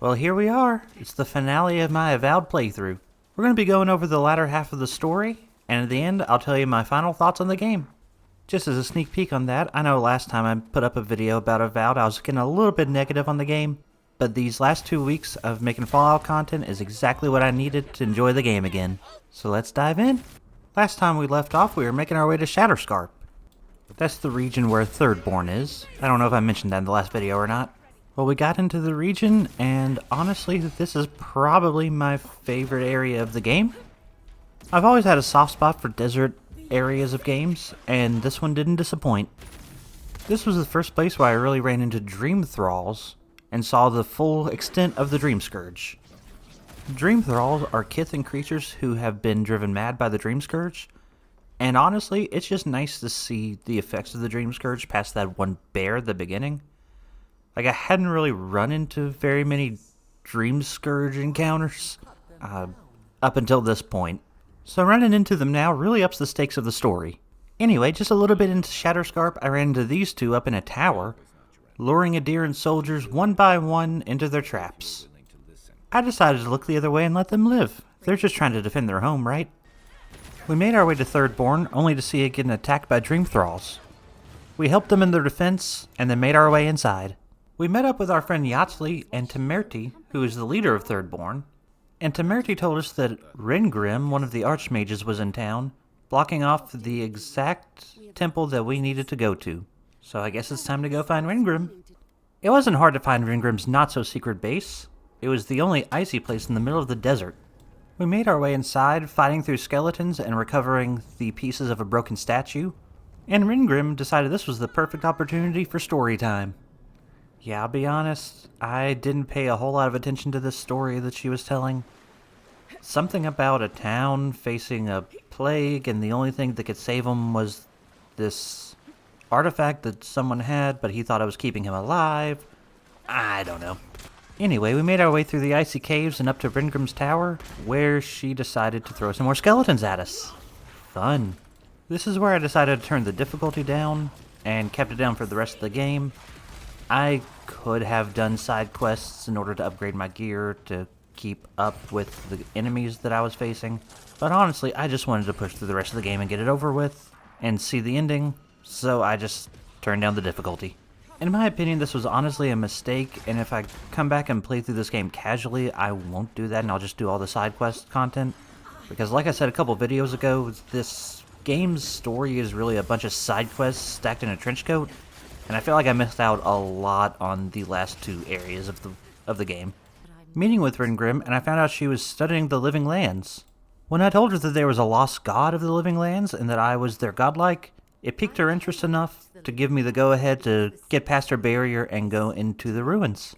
Well, here we are. It's the finale of my Avowed playthrough. We're going to be going over the latter half of the story, and at the end, I'll tell you my final thoughts on the game. Just as a sneak peek on that, I know last time I put up a video about Avowed, I was getting a little bit negative on the game, but these last 2 weeks of making Fallout content is exactly what I needed to enjoy the game again. So let's dive in. Last time we left off, we were making our way to Shatterscarp. That's the region where Thirdborn is. I don't know if I mentioned that in the last video or not. Well, we got into the region, and honestly, this is probably my favorite area of the game. I've always had a soft spot for desert areas of games, and this one didn't disappoint. This was the first place where I really ran into Dream Thralls, and saw the full extent of the Dream Scourge. Dream Thralls are kith and creatures who have been driven mad by the Dream Scourge, and honestly, it's just nice to see the effects of the Dream Scourge past that one bear at the beginning. Like, I hadn't really run into very many Dream Scourge encounters up until this point. So running into them now really ups the stakes of the story. Anyway, just a little bit into Shatterscarp, I ran into these two up in a tower, luring Adherent soldiers one by one into their traps. I decided to look the other way and let them live. They're just trying to defend their home, right? We made our way to Thirdborn, only to see it getting attacked by Dream Thralls. We helped them in their defense, and then made our way inside. We met up with our friend Yatsley and Temerty, who is the leader of Thirdborn, and Temerty told us that Rengrim, one of the archmages, was in town, blocking off the exact temple that we needed to go to. So I guess it's time to go find Rengrim. It wasn't hard to find Rengrim's not-so-secret base. It was the only icy place in the middle of the desert. We made our way inside, fighting through skeletons and recovering the pieces of a broken statue, and Rengrim decided this was the perfect opportunity for story time. Yeah, I'll be honest, I didn't pay a whole lot of attention to this story that she was telling. Something about a town facing a plague, and the only thing that could save him was this artifact that someone had, but he thought it was keeping him alive. I don't know. Anyway, we made our way through the icy caves and up to Rengrim's tower, where she decided to throw some more skeletons at us. Fun. This is where I decided to turn the difficulty down, and kept it down for the rest of the game. I could have done side quests in order to upgrade my gear to keep up with the enemies that I was facing, but honestly, I just wanted to push through the rest of the game and get it over with, and see the ending, so I just turned down the difficulty. In my opinion, this was honestly a mistake, and if I come back and play through this game casually, I won't do that, and I'll just do all the side quest content, because like I said a couple videos ago, this game's story is really a bunch of side quests stacked in a trench coat, and I feel like I missed out a lot on the last two areas of the game. Meeting with Rengrim, and I found out she was studying the living lands. When I told her that there was a lost god of the living lands, and that I was their godlike, it piqued her interest enough to give me the go-ahead to get past her barrier and go into the ruins.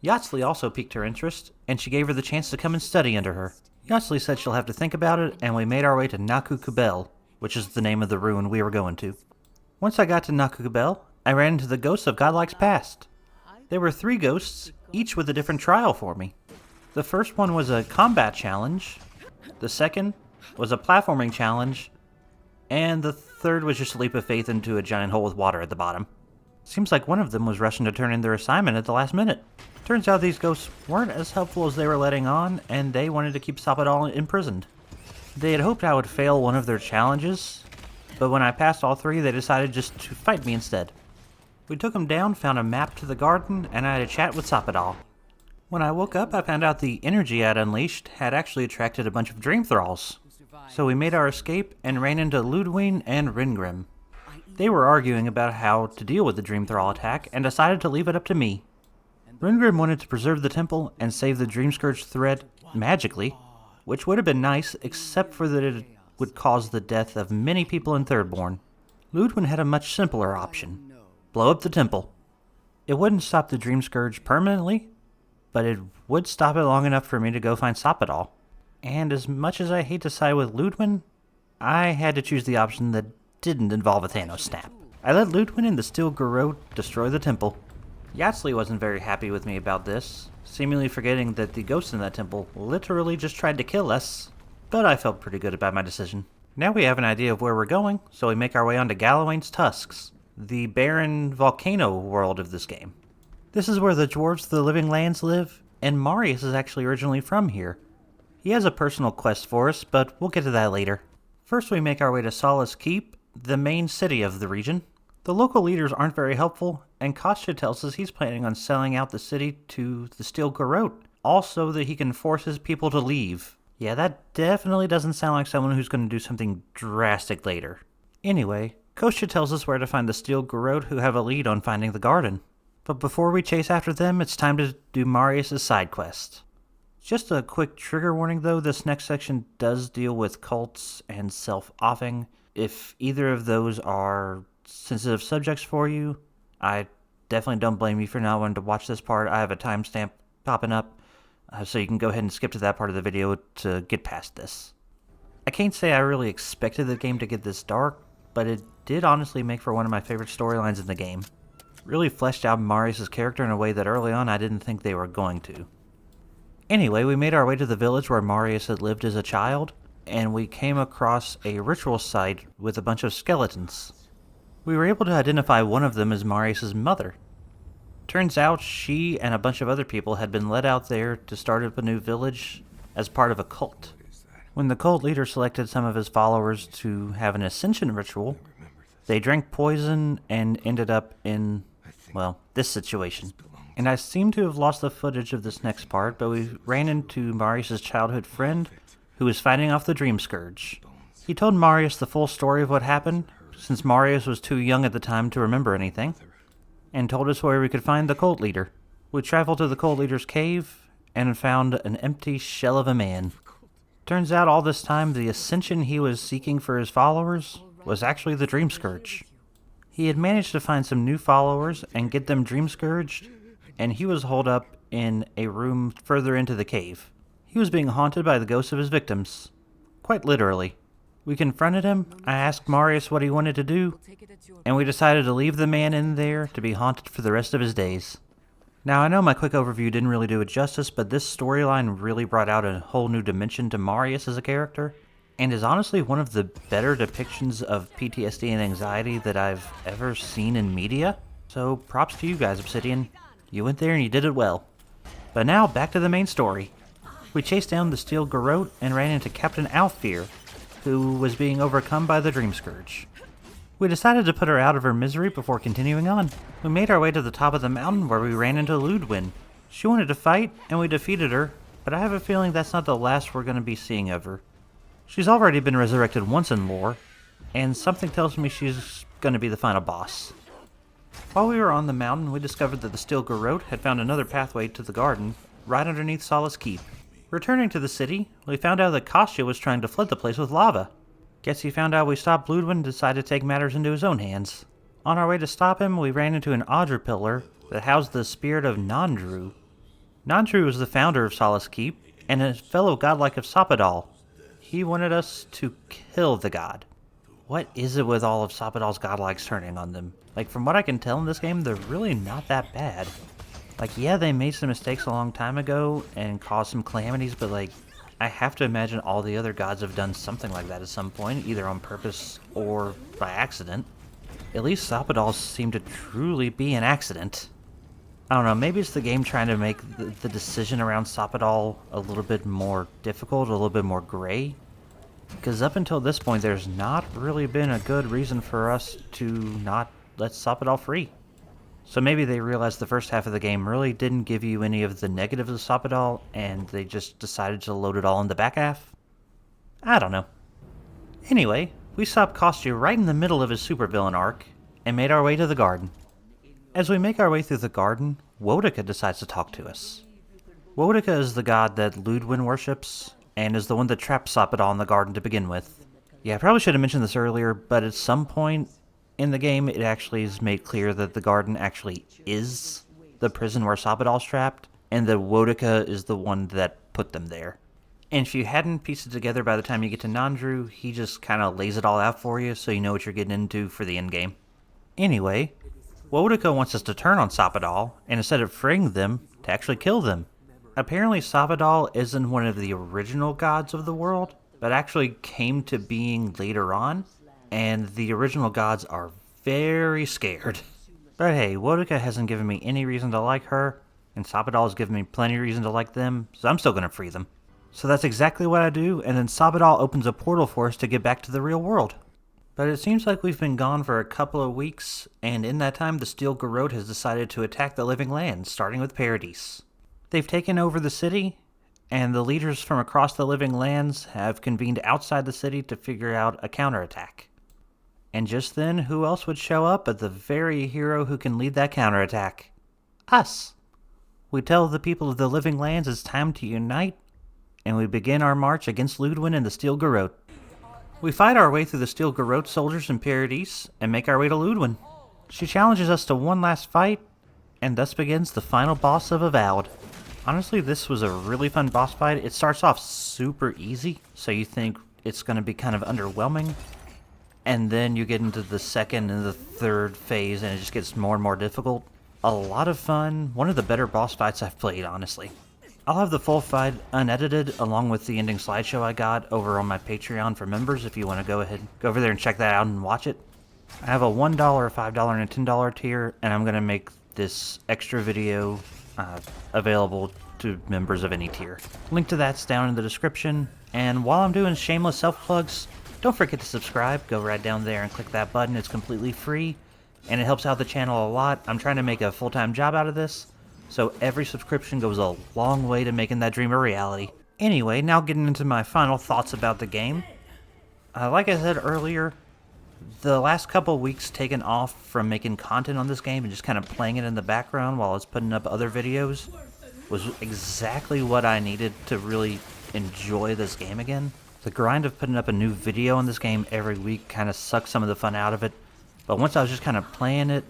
Yatsley also piqued her interest, and she gave her the chance to come and study under her. Yatsley said she'll have to think about it, and we made our way to Naku Kubel, which is the name of the ruin we were going to. Once I got to Naku Kubel, I ran into the ghosts of Godlike's past. There were 3 ghosts, each with a different trial for me. The first one was a combat challenge, the second was a platforming challenge, and the third was just a leap of faith into a giant hole with water at the bottom. Seems like one of them was rushing to turn in their assignment at the last minute. Turns out these ghosts weren't as helpful as they were letting on, and they wanted to keep Sapadal imprisoned. They had hoped I would fail one of their challenges, but when I passed all 3, they decided just to fight me instead. We took them down, found a map to the garden, and I had a chat with Sapadal. When I woke up, I found out the energy I'd unleashed had actually attracted a bunch of Dream Thralls. So we made our escape and ran into Ludwig and Rengrim. They were arguing about how to deal with the Dream Thrall attack and decided to leave it up to me. Rengrim wanted to preserve the temple and save the Dream Scourge threat magically, which would have been nice except for that it would cause the death of many people in Thirdborn. Ludwig had a much simpler option. Blow up the temple. It wouldn't stop the Dream Scourge permanently, but it would stop it long enough for me to go find Sapadal. And as much as I hate to side with Ludwig, I had to choose the option that didn't involve a Thanos snap. I let Ludwig and the Steel Garrote destroy the temple. Yatsley wasn't very happy with me about this, seemingly forgetting that the ghosts in that temple literally just tried to kill us, but I felt pretty good about my decision. Now we have an idea of where we're going, so we make our way onto Galawain's Tusks, the barren volcano world of this game. This is where the dwarves of the living lands live, and Marius is actually originally from here. He has a personal quest for us, but we'll get to that later. First, we make our way to Solace Keep, the main city of the region. The local leaders aren't very helpful, and Kostya tells us he's planning on selling out the city to the Steel Garrote, also that he can force his people to leave. Yeah, that definitely doesn't sound like someone who's going to do something drastic later. Anyway, Kostya tells us where to find the Steel Garrote, who have a lead on finding the garden. But before we chase after them, it's time to do Marius' side quest. Just a quick trigger warning though, this next section does deal with cults and self-offing. If either of those are sensitive subjects for you, I definitely don't blame you for not wanting to watch this part. I have a timestamp popping up, so you can go ahead and skip to that part of the video to get past this. I can't say I really expected the game to get this dark, but it did honestly make for one of my favorite storylines in the game. Really fleshed out Marius' character in a way that early on I didn't think they were going to. Anyway, we made our way to the village where Marius had lived as a child, and we came across a ritual site with a bunch of skeletons. We were able to identify one of them as Marius' mother. Turns out she and a bunch of other people had been led out there to start up a new village as part of a cult. When the cult leader selected some of his followers to have an ascension ritual, they drank poison and ended up in, well, this situation. And I seem to have lost the footage of this next part, but we ran into Marius' childhood friend who was fighting off the Dream Scourge. He told Marius the full story of what happened, since Marius was too young at the time to remember anything, and told us where we could find the cult leader. We traveled to the cult leader's cave and found an empty shell of a man. Turns out all this time the ascension he was seeking for his followers was actually the Dream Scourge. He had managed to find some new followers and get them Dream Scourged, and he was holed up in a room further into the cave. He was being haunted by the ghosts of his victims. Quite literally. We confronted him, I asked Marius what he wanted to do, and we decided to leave the man in there to be haunted for the rest of his days. Now I know my quick overview didn't really do it justice, but this storyline really brought out a whole new dimension to Marius as a character, and is honestly one of the better depictions of PTSD and anxiety that I've ever seen in media. So props to you guys, Obsidian. You went there and you did it well. But now, back to the main story. We chased down the Steel Garrote and ran into Captain Alfear, who was being overcome by the Dream Scourge. We decided to put her out of her misery before continuing on. We made our way to the top of the mountain where we ran into Ludwin. She wanted to fight, and we defeated her, but I have a feeling that's not the last we're going to be seeing of her. She's already been resurrected once in lore, and something tells me she's going to be the final boss. While we were on the mountain, we discovered that the Steel Garrote had found another pathway to the garden, right underneath Solace Keep. Returning to the city, we found out that Kostya was trying to flood the place with lava. Guess he found out we stopped Ludwin and decided to take matters into his own hands. On our way to stop him, we ran into an Audra pillar that housed the spirit of Nandru. Nandru was the founder of Solace Keep, and a fellow godlike of Sapadal. He wanted us to kill the god. What is it with all of Sapadal's godlikes turning on them? Like, from what I can tell in this game, they're really not that bad. Like, yeah, they made some mistakes a long time ago and caused some calamities, but like, I have to imagine all the other gods have done something like that at some point, either on purpose or by accident. At least Sapadal seemed to truly be an accident. I don't know, maybe it's the game trying to make the decision around Sapadal a little bit more difficult, a little bit more gray. Because up until this point, there's not really been a good reason for us to not let Sapadal free. So maybe they realized the first half of the game really didn't give you any of the negatives of Sapadal, and they just decided to load it all in the back half? I don't know. Anyway, we stopped Kostya right in the middle of his supervillain arc, and made our way to the garden. As we make our way through the garden, Wodika decides to talk to us. Wodika is the god that Ludwin worships, and is the one that trapped Sapadal in the garden to begin with. Yeah, I probably should have mentioned this earlier, but at some point in the game, it actually is made clear that the garden actually is the prison where Sapadal's trapped, and that Wodika is the one that put them there. And if you hadn't pieced it together by the time you get to Nandru, he just kind of lays it all out for you so you know what you're getting into for the endgame. Anyway, Wodika wants us to turn on Sapadal, and instead of freeing them, to actually kill them. Apparently Sapadal isn't one of the original gods of the world, but actually came to being later on, and the original gods are very scared. But hey, Wodika hasn't given me any reason to like her, and Sapadal has given me plenty of reason to like them, so I'm still going to free them. So that's exactly what I do, and then Sapadal opens a portal for us to get back to the real world. But it seems like we've been gone for a couple of weeks, and in that time the Steel Garrote has decided to attack the living lands, starting with Paradise. They've taken over the city, and the leaders from across the living lands have convened outside the city to figure out a counterattack. And just then, who else would show up but the very hero who can lead that counterattack? Us! We tell the people of the living lands it's time to unite, and we begin our march against Ludwin and the Steel Garrote. We fight our way through the Steel Garrote soldiers in Paradise and make our way to Ludwin. She challenges us to one last fight, and thus begins the final boss of Avowed. Honestly, this was a really fun boss fight. It starts off super easy, so you think it's going to be kind of underwhelming, and then you get into the second and the third phase, and it just gets more and more difficult. A lot of fun. One of the better boss fights I've played, honestly. I'll have the full fight unedited along with the ending slideshow I got over on my Patreon for members if you want to go over there and check that out and watch it. I have a $1, $5, and a $10 tier, and I'm going to make this extra video available to members of any tier. Link to that's down in the description, and while I'm doing shameless self-plugs, don't forget to subscribe. Go right down there and click that button. It's completely free, and it helps out the channel a lot. I'm trying to make a full-time job out of this, so every subscription goes a long way to making that dream a reality. Anyway, now getting into my final thoughts about the game. Like I said earlier, the last couple weeks taken off from making content on this game and just kind of playing it in the background while I was putting up other videos was exactly what I needed to really enjoy this game again. The grind of putting up a new video on this game every week kind of sucked some of the fun out of it, but once I was just kind of playing it,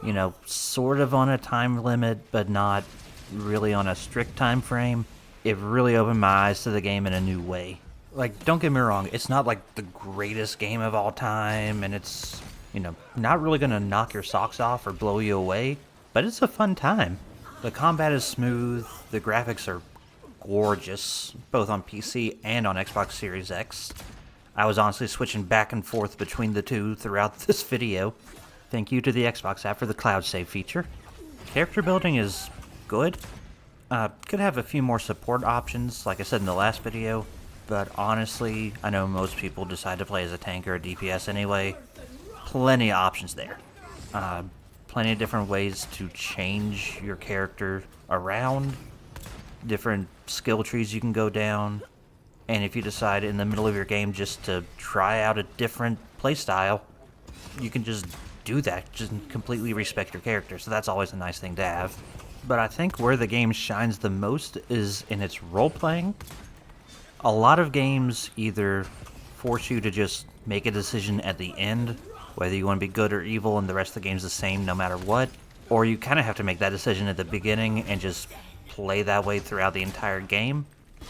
you know, sort of on a time limit, but not really on a strict time frame, it really opened my eyes to the game in a new way. Like, don't get me wrong, it's not like the greatest game of all time, and it's, you know, not really gonna knock your socks off or blow you away, but it's a fun time. The combat is smooth, the graphics are gorgeous, both on PC and on Xbox Series X. I was honestly switching back and forth between the two throughout this video. Thank you to the Xbox app for the cloud save feature. Character building is good. Could have a few more support options, like I said in the last video, but honestly, I know most people decide to play as a tank or a DPS anyway. Plenty of options there. Plenty of different ways to change your character around, different skill trees you can go down, and if you decide in the middle of your game just to try out a different playstyle, you can just do that, just completely respect your character, so that's always a nice thing to have. But I think where the game shines the most is in its role-playing. A lot of games either force you to just make a decision at the end, whether you want to be good or evil and the rest of the game's the same no matter what, or you kind of have to make that decision at the beginning and just play that way throughout the entire game.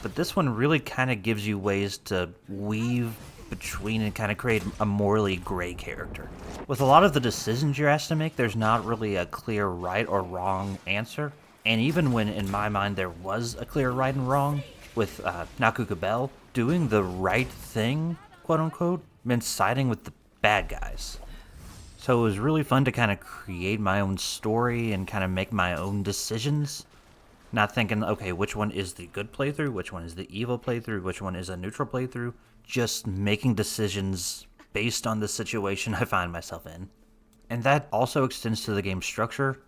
But this one really kind of gives you ways to weave between and kind of create a morally gray character. With a lot of the decisions you're asked to make, there's not really a clear right or wrong answer, and even when in my mind there was a clear right and wrong, with Nakukabel, doing the right thing, quote-unquote, meant siding with the bad guys. So it was really fun to kind of create my own story and kind of make my own decisions. Not thinking, okay, which one is the good playthrough, which one is the evil playthrough, which one is a neutral playthrough. Just making decisions based on the situation I find myself in. And that also extends to the game's structure.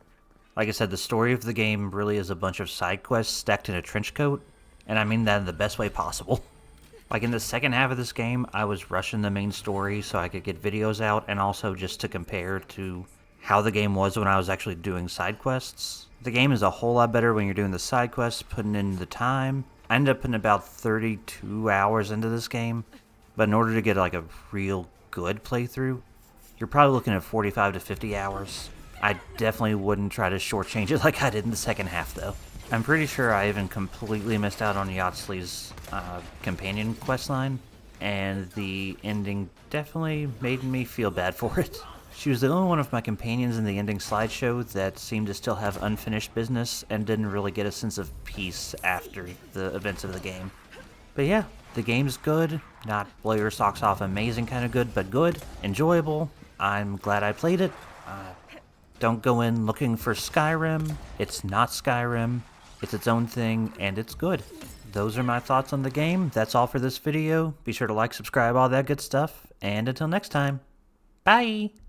Like I said, the story of the game really is a bunch of side quests stacked in a trench coat, and I mean that in the best way possible. Like in the second half of this game, I was rushing the main story so I could get videos out, and also just to compare to how the game was when I was actually doing side quests. The game is a whole lot better when you're doing the side quests, putting in the time. I ended up putting about 32 hours into this game, but in order to get like a real good playthrough, you're probably looking at 45 to 50 hours. I definitely wouldn't try to shortchange it like I did in the second half though. I'm pretty sure I even completely missed out on Yatsley's companion questline, and the ending definitely made me feel bad for it. She was the only one of my companions in the ending slideshow that seemed to still have unfinished business and didn't really get a sense of peace after the events of the game. But yeah, the game's good, not blow your socks off amazing kind of good, but good, enjoyable. I'm glad I played it. Don't go in looking for Skyrim. It's not Skyrim. It's its own thing, and it's good. Those are my thoughts on the game. That's all for this video. Be sure to like, subscribe, all that good stuff. And until next time, bye!